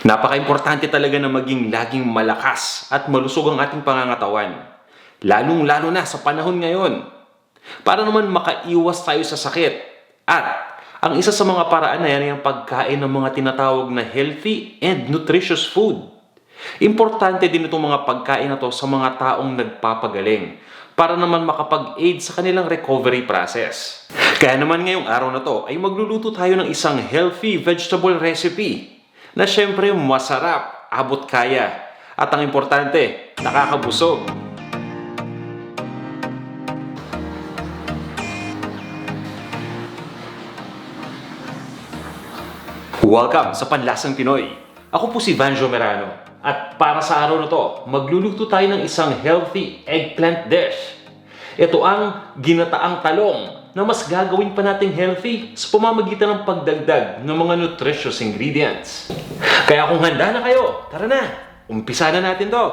Napaka-importante talaga na maging laging malakas at malusog ang ating pangangatawan. Lalong-lalo na sa panahon ngayon. Para naman makaiwas tayo sa sakit. At ang isa sa mga paraan na yan ay ang pagkain ng mga tinatawag na healthy and nutritious food. Importante din itong mga pagkain na to sa mga taong nagpapagaling para naman makapag-aid sa kanilang recovery process. Kaya naman ngayong araw na to ay magluluto tayo ng isang healthy vegetable recipe na syempre masarap, abot kaya, at ang importante, nakakabusog. Welcome sa Panlasang Pinoy. Ako po si Vanjo Merano. At para sa araw na to, magluluto tayo ng isang healthy eggplant dish. Ito ang ginataang talong na mas gagawin pa nating healthy sa pamamagitan ng pagdagdag ng mga nutritious ingredients. Kaya kung handa na kayo, tara na! Umpisa na natin to!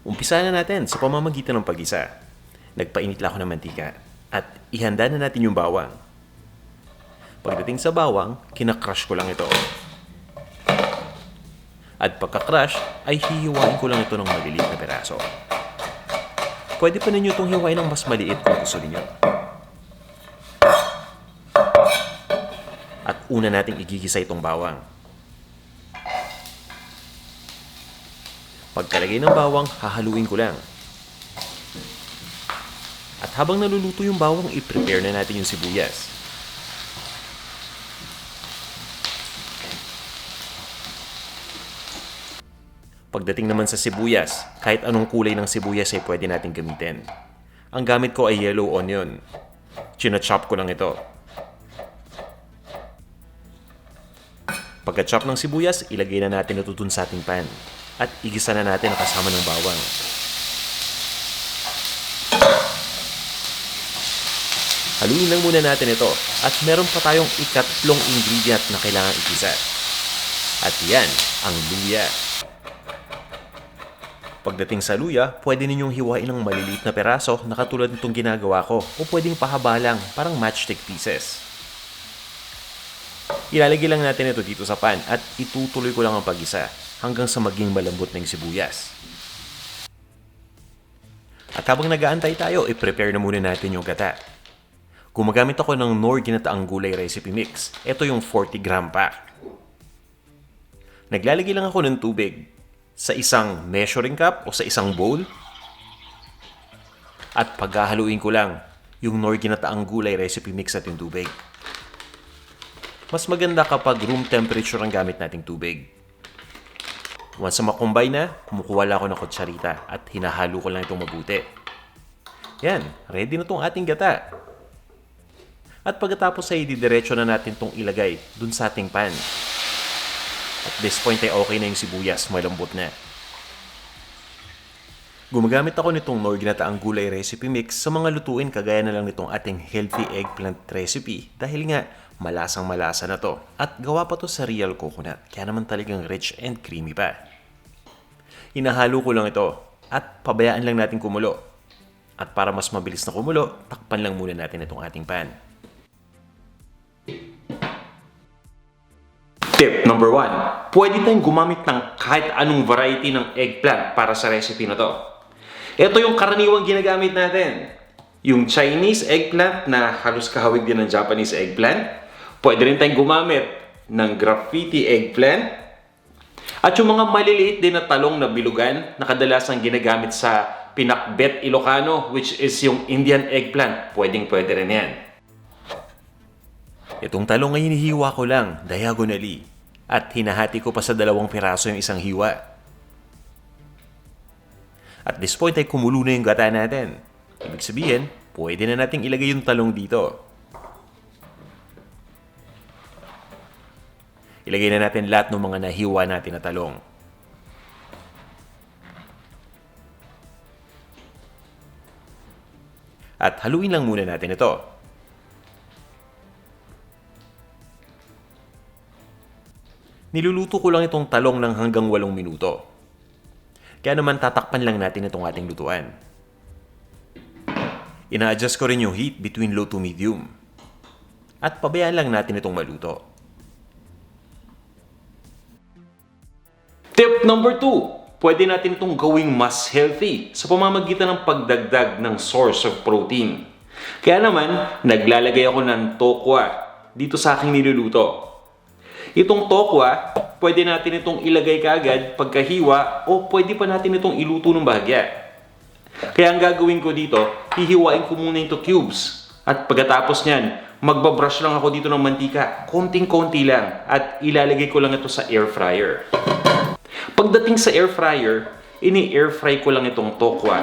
Umpisa na natin sa pamamagitan ng pag-isa. Nagpainit lang ako ng mantika at ihanda na natin yung bawang. Pagdating sa bawang, kinakrush ko lang ito. At pagka-crush, ay hihiwain ko lang ito ng maliliit na peraso. Pwede pa ninyo itong hiwain ng mas maliit kung gusto ninyo. At una nating igigisa itong bawang. Pagkalagay ng bawang, hahaluin ko lang. At habang naluluto yung bawang, i-prepare na natin yung sibuyas. Pagdating naman sa sibuyas, kahit anong kulay ng sibuyas ay pwede natin gamitin. Ang gamit ko ay yellow onion. China-chop ko lang ito. Pagka-chop ng sibuyas, ilagay na natin ito dun sa ating pan. At igisa na natin kasama ng bawang. Haluin lang muna natin ito. At meron pa tayong ikatlong ingredient na kailangan igisa. At yan, ang luya. Pagdating sa luya, pwede ninyong hiwain ng maliliit na peraso na katulad nitong ginagawa ko o pwedeng pahaba lang, parang matchstick pieces. Ilalagay lang natin ito dito sa pan at itutuloy ko lang ang pag-isa hanggang sa maging malambot na yung sibuyas. At habang nag-aantay tayo, i-prepare na muna natin yung gata. Gumagamit ako ng Knorr ginataang gulay recipe mix. Ito yung 40 gram pack. Naglalagay lang ako ng tubig sa isang measuring cup o sa isang bowl. At paghahaluin ko lang yung Knorr ginataang gulay recipe mix at yung tubig. Mas maganda kapag room temperature ang gamit nating tubig. Once na makumbay na, kumukuha lang ako ng kutsarita at hinahalo ko lang itong mabuti. Yan, ready na itong ating gata. At pagkatapos ay didiretso na natin itong ilagay dun sa ating pan. At this point ay okay na yung sibuyas, malambot na. Gumagamit ako nitong Knorr ginataang gulay recipe mix sa mga lutuin kagaya na lang nitong ating healthy eggplant recipe dahil nga malasang malasa na to at gawa pa to sa real coconut kaya naman talagang rich and creamy pa. Hinahalo ko lang ito at pabayaan lang natin kumulo. At para mas mabilis na kumulo, takpan lang muna natin itong ating pan. Tip number 1. Pwede tayong gumamit ng kahit anong variety ng eggplant para sa recipe na to. Ito yung karaniwang ginagamit natin. Yung Chinese eggplant na halos kahawig din ng Japanese eggplant. Pwede rin tayong gumamit ng graffiti eggplant. At yung mga maliliit din na talong na bilugan na kadalasang ginagamit sa pinakbet Ilocano, which is yung Indian eggplant. Pwede rin yan. Itong talong ay hinihiwa ko lang, diagonally. At hinahati ko pa sa 2 piraso yung isang hiwa. At this point ay kumulo na yung gata natin. Ibig sabihin, pwede na nating ilagay yung talong dito. Ilagay na natin lahat ng mga nahiwa natin na talong. At haluin lang muna natin ito. Niluluto ko lang itong talong ng hanggang 8 minuto. Kaya naman tatakpan lang natin itong ating lutuan. Ina-adjust ko rin yung heat between low to medium. At pabayaan lang natin itong maluto. Tip number 2, pwede natin itong gawing mas healthy sa pamamagitan ng pagdagdag ng source of protein. Kaya naman, naglalagay ako ng tokwa dito sa aking niluluto. Itong tokwa, pwede natin itong ilagay kaagad pagkahiwa o pwede pa natin itong iluto ng bahagya. Kaya ang gagawin ko dito, hihiwain ko muna ito cubes. At pagkatapos niyan, magbabrush lang ako dito ng mantika, konting-konti lang, at ilalagay ko lang ito sa air fryer. Pagdating sa air fryer, ini-air fry ko lang itong tokwa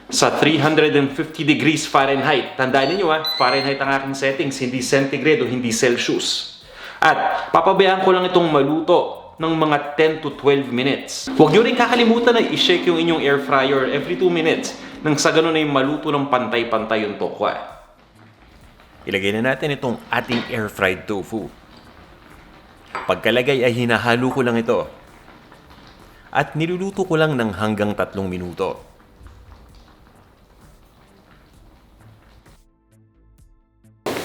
sa 350 degrees Fahrenheit. Tandaan niyo Fahrenheit ang aking settings, hindi centigrade o hindi Celsius. At papabayaan ko lang itong maluto ng mga 10 to 12 minutes. Huwag niyo rin kakalimutan na i-shake yung inyong air fryer every 2 minutes nang sa ganun ay maluto ng pantay-pantay yung tokwa. Ilagay na natin itong ating air-fried tofu. Pagkalagay ay hinahalo ko lang ito. At niluluto ko lang ng hanggang 3 minuto.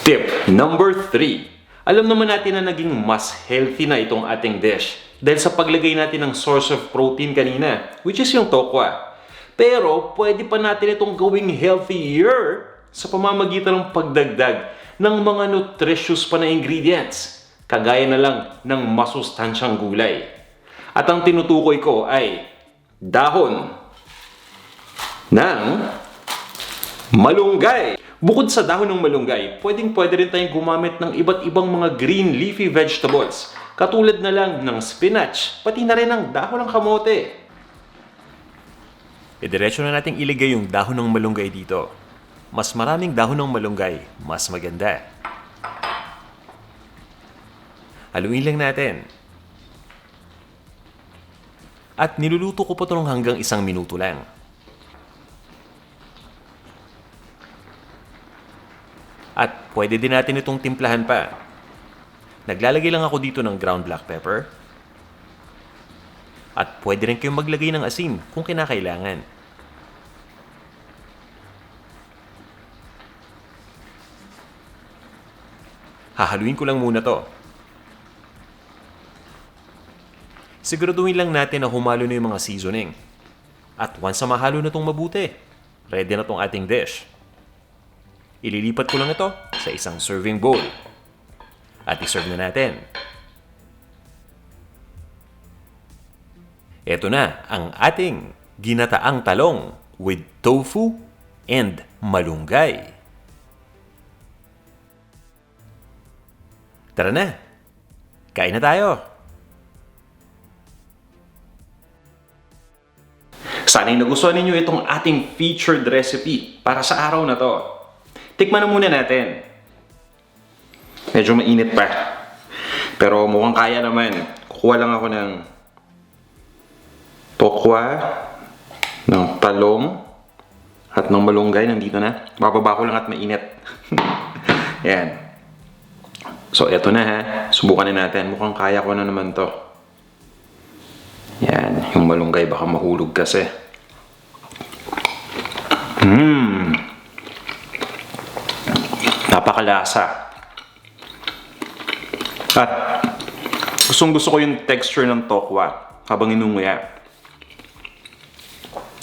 Tip number 3. Alam naman natin na naging mas healthy na itong ating dish dahil sa paglagay natin ng source of protein kanina, which is yung tokwa. Pero pwede pa natin itong gawing healthier sa pamamagitan ng pagdagdag ng mga nutritious pa na ingredients, kagaya na lang ng masustansyang gulay. At ang tinutukoy ko ay dahon ng malunggay. Bukod sa dahon ng malunggay, pwede rin tayong gumamit ng iba't ibang mga green leafy vegetables, katulad na lang ng spinach, pati na rin ang dahon ng kamote. Diretso na nating iligay yung dahon ng malunggay dito. Mas maraming dahon ng malunggay, mas maganda. Haluin lang natin. At niluluto ko pa ito ng hanggang 1 minuto lang. At pwede din natin itong timplahan pa. Naglalagay lang ako dito ng ground black pepper. At pwede rin kayong maglagay ng asin kung kinakailangan. Hahaluin ko lang muna to. Siguraduhin lang natin na humalo na yung mga seasoning. At once na mahalo na itong mabuti, ready na itong ating dish. Ililipat ko lang ito sa isang serving bowl. At iserve na natin. Ito na ang ating ginataang talong with tofu and malunggay. Tara na, kain na tayo. Sana'y nagustuhan ninyo itong ating featured recipe para sa araw na to. Tikman na muna natin. Medyo mainit pa. Pero mukhang kaya naman. Kukuha lang ako ng tokwa, ng talong, at ng malunggay. Nandito na. Bababa ko lang at mainit. Yan. So, eto na ha. Subukan na natin. Mukhang kaya ko na naman to. Yan. Yung malunggay baka mahulog kasi. Napakalasa. At gusto ko yung texture ng tokwa habang inunguya.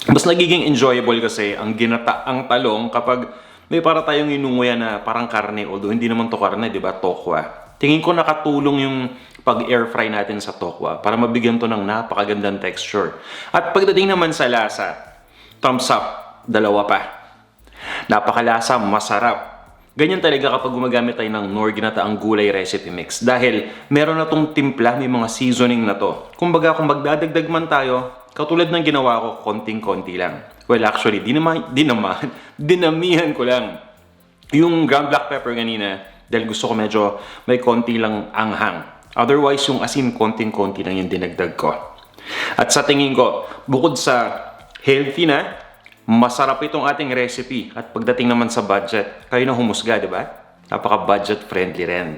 Mas nagiging enjoyable kasi ang ginataang talong kapag may para tayong inunguya na parang karne, although hindi naman to karne, di ba? Tokwa. Tingin ko nakatulong yung pag-air fry natin sa tokwa para mabigyan to ng napakagandang texture. At pagdating naman sa lasa, thumbs up, 2 pa. Napakalasa, masarap. Ganyan talaga kapag gumagamit tayo ng Knorr ginataang gulay recipe mix. Dahil meron na tong timpla, may mga seasoning na to. Kumbaga kung magdadagdag man tayo, katulad ng ginawa ko, konting-konti lang. Well, actually, dinamihan ko lang yung ground black pepper kanina dahil gusto ko medyo may konti lang anghang. Otherwise, yung asin, konting-konti lang yung dinagdag ko. At sa tingin ko, bukod sa healthy na, masarap itong ating recipe. At pagdating naman sa budget, kayo na humusga, di ba? Napaka-budget friendly rin.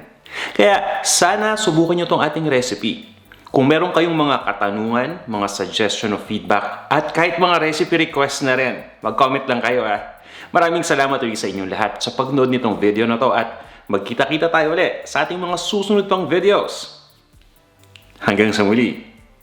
Kaya sana subukan nyo itong ating recipe. Kung meron kayong mga katanungan, mga suggestion o feedback, at kahit mga recipe request na rin, mag-comment lang kayo ha. Maraming salamat ulit sa inyong lahat sa pagnood nitong video na to at magkita-kita tayo ulit sa ating mga susunod pang videos. Hanggang sa muli.